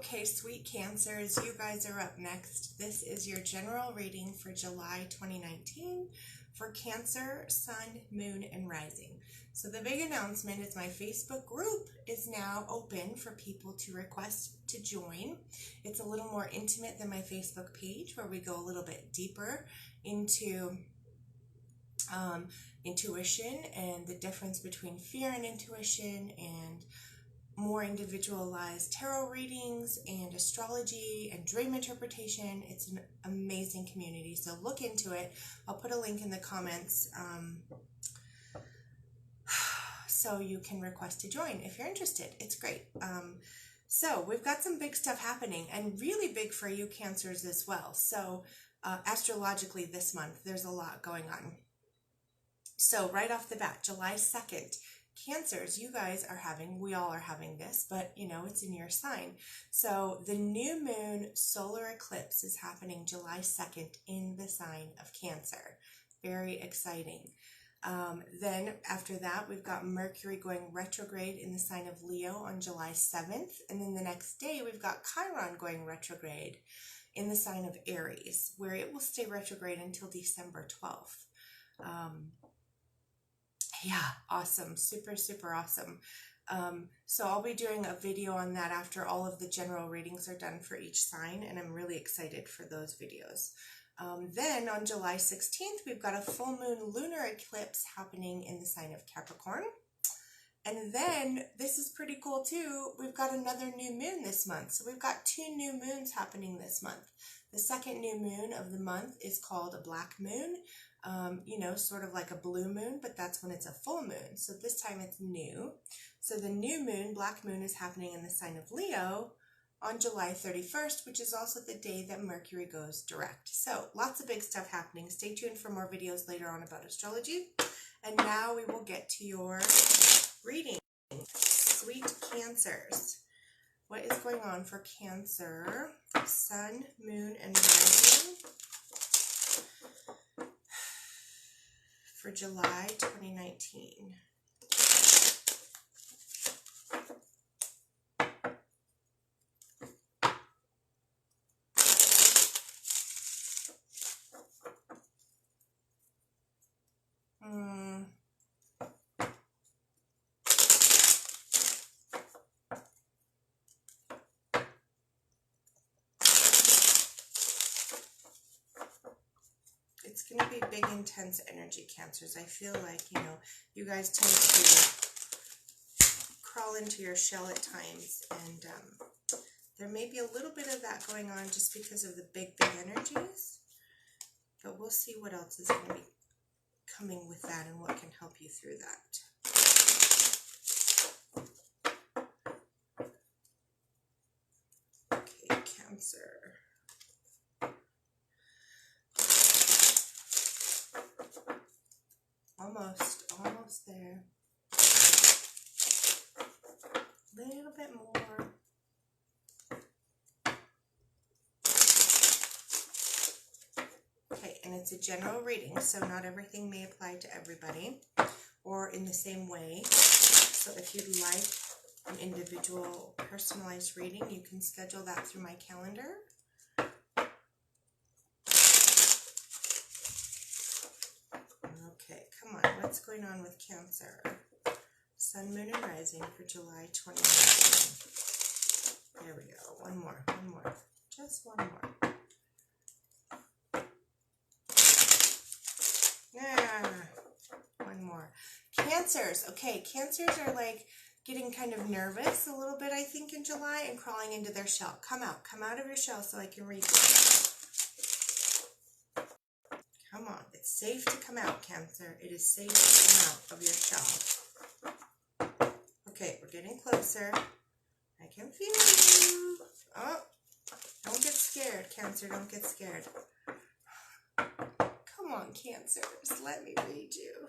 Okay, sweet Cancers, you guys are up next. This is your general reading for July 2019 for Cancer, Sun, Moon, and Rising. So the big announcement is my Facebook group is now open for people to request to join. It's a little more intimate than my Facebook page, where we go a little bit deeper into intuition and the difference between fear and intuition, and more individualized tarot readings and astrology and dream interpretation. It's an amazing community, so look into it. I'll put a link in the comments so you can request to join if you're interested. It's great. So we've got some big stuff happening, and really big for you Cancers as well. So astrologically this month, there's a lot going on. So right off the bat, July 2nd, Cancers, you guys are having, we all are having this, but you know, it's in your sign. So the new moon solar eclipse is happening July 2nd in the sign of Cancer. Very exciting. Then after that, we've got Mercury going retrograde in the sign of Leo on July 7th. And then the next day, we've got Chiron going retrograde in the sign of Aries, where it will stay retrograde until December 12th. Yeah, awesome. Super, super awesome. So I'll be doing a video on that after all of the general readings are done for each sign, and I'm really excited for those videos. Then on July 16th, we've got a full moon lunar eclipse happening in the sign of Capricorn. And then, this is pretty cool too, we've got another new moon this month. So we've got 2 new moons happening this month. The second new moon of the month is called a black moon. You know, sort of like a blue moon, but that's when it's a full moon. So this time it's new. So the new moon, black moon, is happening in the sign of Leo on July 31st, which is also the day that Mercury goes direct. So lots of big stuff happening. Stay tuned for more videos later on about astrology. And now we will get to your reading. Sweet Cancers. What is going on for Cancer, Sun, Moon, and Rising for July 2019? It's going to be big, intense energy, Cancers. I feel like, you know, you guys tend to crawl into your shell at times, and there may be a little bit of that going on just because of the big energies, but we'll see what else is going to be coming with that and what can help you through that. Okay, Cancer. Almost there. A little bit more. Okay, and it's a general reading, so not everything may apply to everybody or in the same way. So if you'd like an individual personalized reading, you can schedule that through my calendar. Okay, come on. What's going on with Cancer? Sun, Moon, and Rising for July 2019. There we go. One more. Just one more. One more. Cancers. Okay, Cancers are like getting kind of nervous a little bit, I think, in July, and crawling into their shell. Come out of your shell so I can read you. Come on, it's safe to come out, Cancer. It is safe to come out of your shell. Okay, we're getting closer. I can feel you. Oh, don't get scared, Cancer. Don't get scared. Come on, Cancers. Let me read you.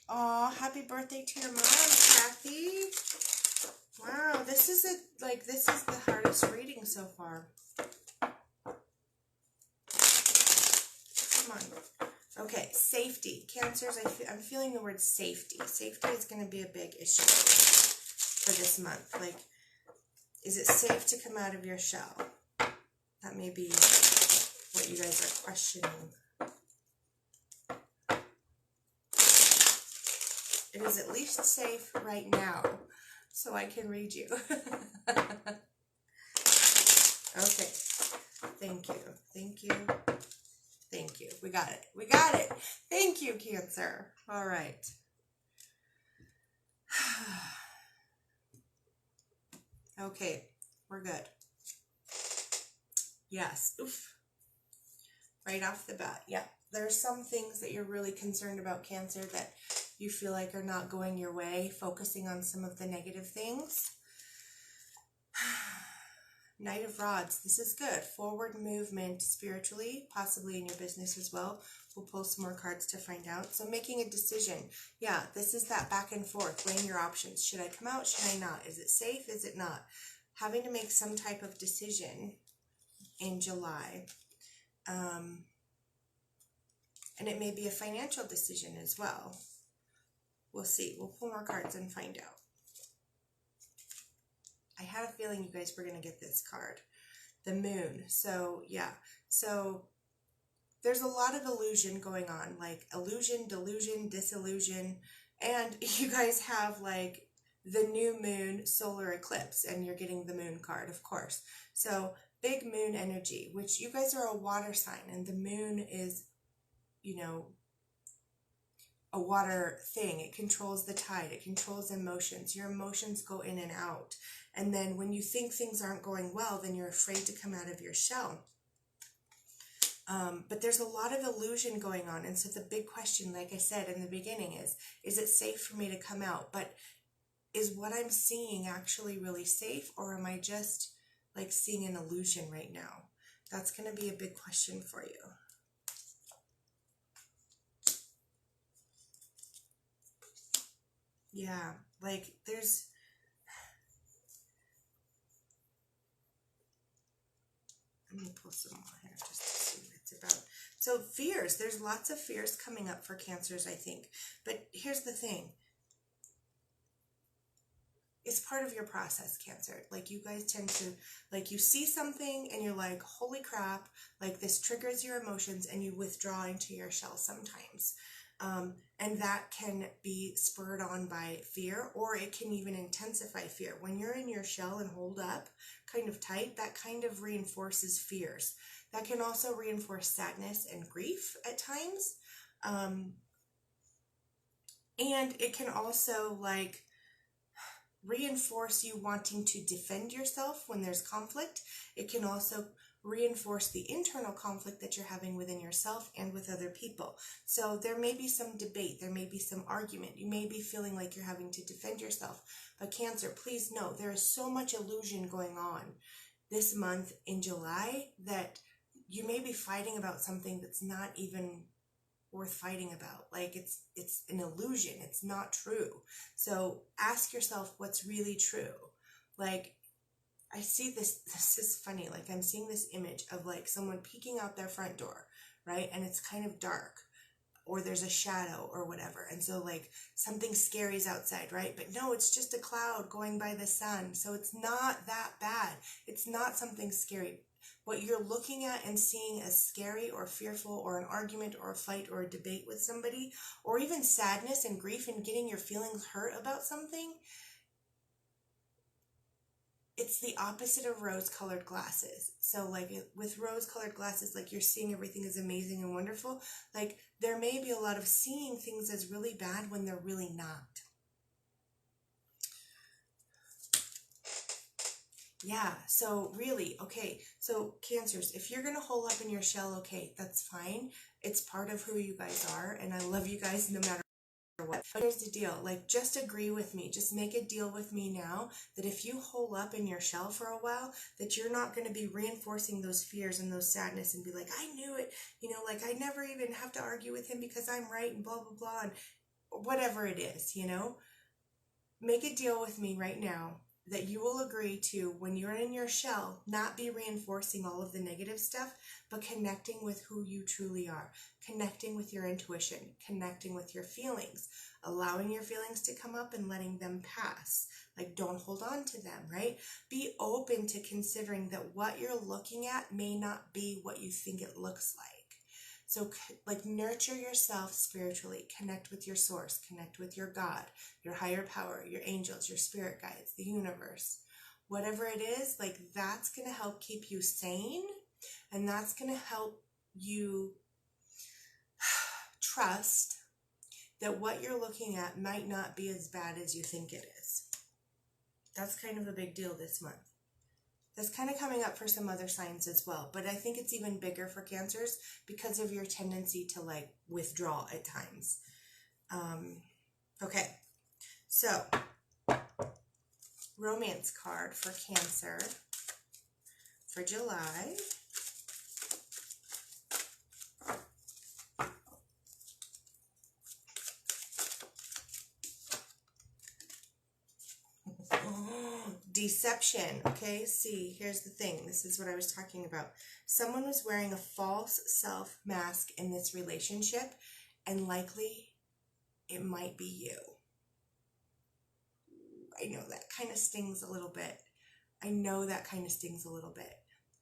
Aw, happy birthday to your mom, Kathy. Wow, this is the hardest reading so far. Come on. Okay, safety. Cancers, I'm feeling the word safety. Safety is going to be a big issue for this month. Like, is it safe to come out of your shell? That may be what you guys are questioning. It is at least safe right now, so I can read you. Okay. Thank you. Thank you. Thank you. We got it. We got it. Thank you, Cancer. All right. Okay. We're good. Yes. Oof. Right off the bat. Yeah. There's some things that you're really concerned about, Cancer, that you feel like are not going your way, focusing on some of the negative things. Knight of Rods, this is good. Forward movement spiritually, possibly in your business as well. We'll pull some more cards to find out. So making a decision. Yeah, this is that back and forth, weighing your options. Should I come out? Should I not? Is it safe? Is it not? Having to make some type of decision in July. And it may be a financial decision as well. We'll see. We'll pull more cards and find out. I had a feeling you guys were going to get this card. The Moon. So, yeah. So, there's a lot of illusion going on. Like, illusion, delusion, disillusion. And you guys have, like, the new moon solar eclipse. And you're getting the Moon card, of course. So, big moon energy. Which you guys are a water sign. And the moon is, you know, a water thing. It controls the tide. It controls emotions. Your emotions go in and out. And then when you think things aren't going well, then you're afraid to come out of your shell. But there's a lot of illusion going on. And so the big question, like I said in the beginning, is it safe for me to come out? But is what I'm seeing actually really safe? Or am I just like seeing an illusion right now? That's going to be a big question for you. Yeah, like there's... Let me pull some more here just to see what it's about. So fears, there's lots of fears coming up for Cancers, I think. But here's the thing. It's part of your process, Cancer. Like you guys tend to, like you see something and you're like, holy crap, like this triggers your emotions and you withdraw into your shell sometimes. And that can be spurred on by fear, or it can even intensify fear. When you're in your shell and hold up kind of tight, that kind of reinforces fears. That can also reinforce sadness and grief at times. And it can also like reinforce you wanting to defend yourself when there's conflict. It can also reinforce the internal conflict that you're having within yourself and with other people. So there may be some debate, there may be some argument, you may be feeling like you're having to defend yourself. But Cancer, please know there is so much illusion going on this month in July that you may be fighting about something that's not even worth fighting about. Like it's an illusion, it's not true. So ask yourself what's really true. Like I see this is funny, like I'm seeing this image of like someone peeking out their front door, right? And it's kind of dark or there's a shadow or whatever. And so like something scary is outside, right? But no, it's just a cloud going by the sun. So it's not that bad. It's not something scary. What you're looking at and seeing as scary or fearful or an argument or a fight or a debate with somebody, or even sadness and grief and getting your feelings hurt about something, it's the opposite of rose-colored glasses. So like with rose-colored glasses, like you're seeing everything is amazing and wonderful. Like there may be a lot of seeing things as really bad when they're really not. Yeah, so really, okay, so Cancers, if you're going to hole up in your shell, okay, that's fine. It's part of who you guys are, and I love you guys no matter what. But here's the deal, like just agree with me, just make a deal with me now that if you hole up in your shell for a while, that you're not going to be reinforcing those fears and those sadness and be like, I knew it, you know, like I never even have to argue with him because I'm right and blah, blah, blah, and whatever it is, you know. Make a deal with me right now that you will agree to, when you're in your shell, not be reinforcing all of the negative stuff, but connecting with who you truly are, connecting with your intuition, connecting with your feelings, allowing your feelings to come up and letting them pass. Like, don't hold on to them, right? Be open to considering that what you're looking at may not be what you think it looks like. So, like, nurture yourself spiritually, connect with your source, connect with your God, your higher power, your angels, your spirit guides, the universe. Whatever it is, like, that's going to help keep you sane, and that's going to help you trust that what you're looking at might not be as bad as you think it is. That's kind of a big deal this month. That's kind of coming up for some other signs as well, but I think it's even bigger for Cancers because of your tendency to, like, withdraw at times. Okay, so romance card for Cancer for July. Deception. Okay, see, here's the thing. This is what I was talking about. Someone was wearing a false self mask in this relationship, and likely it might be you. I know that kind of stings a little bit.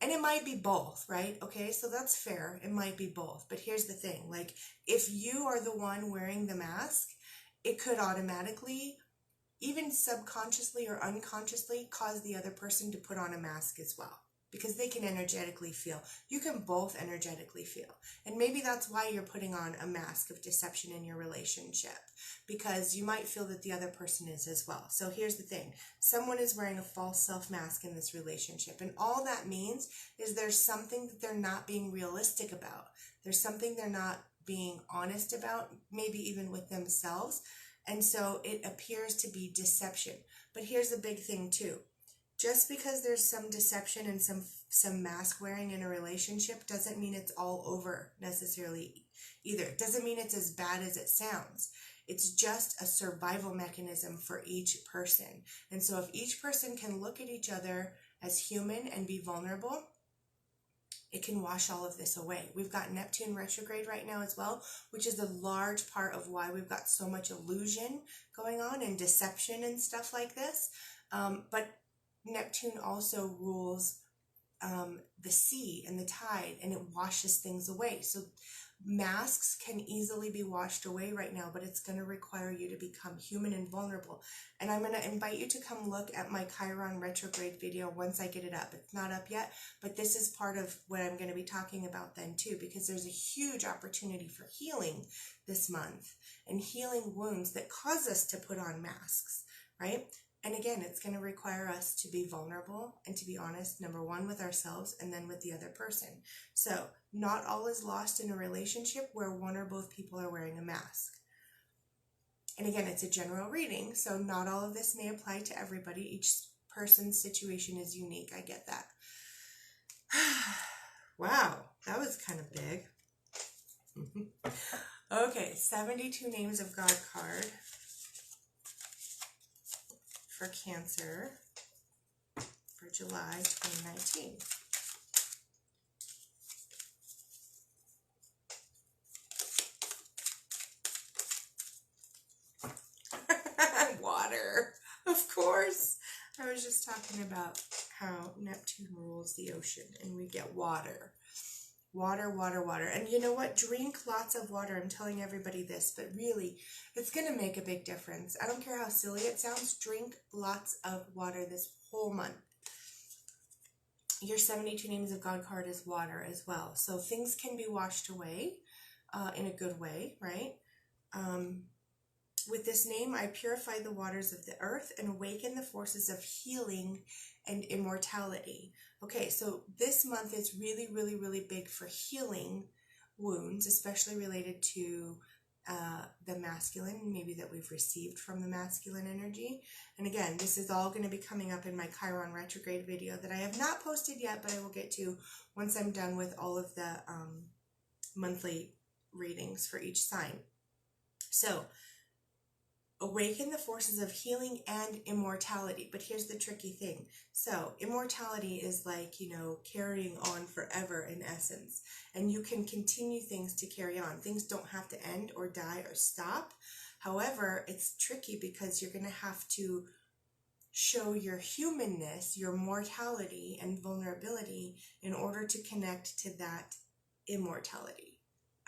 And it might be both, right? Okay, so that's fair. It might be both. But here's the thing. Like, if you are the one wearing the mask, it could automatically, even subconsciously or unconsciously, cause the other person to put on a mask as well, because they can energetically feel. You can both energetically feel. And maybe that's why you're putting on a mask of deception in your relationship, because you might feel that the other person is as well. So here's the thing. Someone is wearing a false self mask in this relationship. And all that means is there's something that they're not being realistic about. There's something they're not being honest about, maybe even with themselves. And so it appears to be deception. But here's the big thing too. Just because there's some deception and some mask wearing in a relationship doesn't mean it's all over necessarily either. It doesn't mean it's as bad as it sounds. It's just a survival mechanism for each person. And so if each person can look at each other as human and be vulnerable, it can wash all of this away. We've got Neptune retrograde right now as well, which is a large part of why we've got so much illusion going on and deception and stuff like this. But Neptune also rules the sea and the tide, and it washes things away. So masks can easily be washed away right now, but it's going to require you to become human and vulnerable. And I'm going to invite you to come look at my Chiron retrograde video once I get it up. It's not up yet, but this is part of what I'm going to be talking about then too, because there's a huge opportunity for healing this month and healing wounds that cause us to put on masks, right? And again, it's going to require us to be vulnerable and to be honest, number one, with ourselves and then with the other person. So not all is lost in a relationship where one or both people are wearing a mask. And again, it's a general reading, so not all of this may apply to everybody. Each person's situation is unique. I get that. Wow, that was kind of big. Okay, 72 Names of God card for Cancer for July 2019. Water, of course. I was just talking about how Neptune rules the ocean and we get water. Water, water, water. And you know what? Drink lots of water. I'm telling everybody this, but really, it's going to make a big difference. I don't care how silly it sounds. Drink lots of water this whole month. Your 72 Names of God card is water as well. So things can be washed away in a good way, right? With this name, I purify the waters of the earth and awaken the forces of healing and immortality. Okay, so this month is really, really, really big for healing wounds, especially related to the masculine, maybe that we've received from the masculine energy. And again, this is all going to be coming up in my Chiron retrograde video that I have not posted yet, but I will get to once I'm done with all of the monthly readings for each sign. So awaken the forces of healing and immortality. But here's the tricky thing. So immortality is like, you know, carrying on forever in essence. And you can continue things to carry on. Things don't have to end or die or stop. However, it's tricky because you're going to have to show your humanness, your mortality and vulnerability in order to connect to that immortality.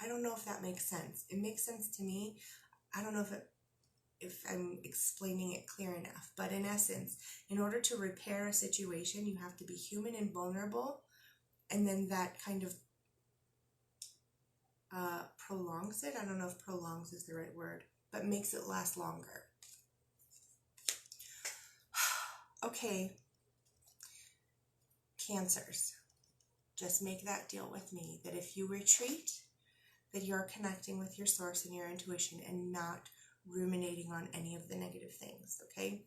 I don't know if that makes sense. It makes sense to me. I don't know if I'm explaining it clear enough, but in essence, in order to repair a situation, you have to be human and vulnerable, and then that kind of prolongs it. I don't know if prolongs is the right word, but makes it last longer. Okay, Cancers, just make that deal with me, that if you retreat, that you're connecting with your source and your intuition and not ruminating on any of the negative things, okay?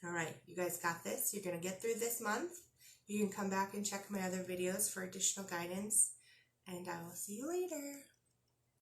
All right, you guys got this. You're going to get through this month. You can come back and check my other videos for additional guidance, and I will see you later.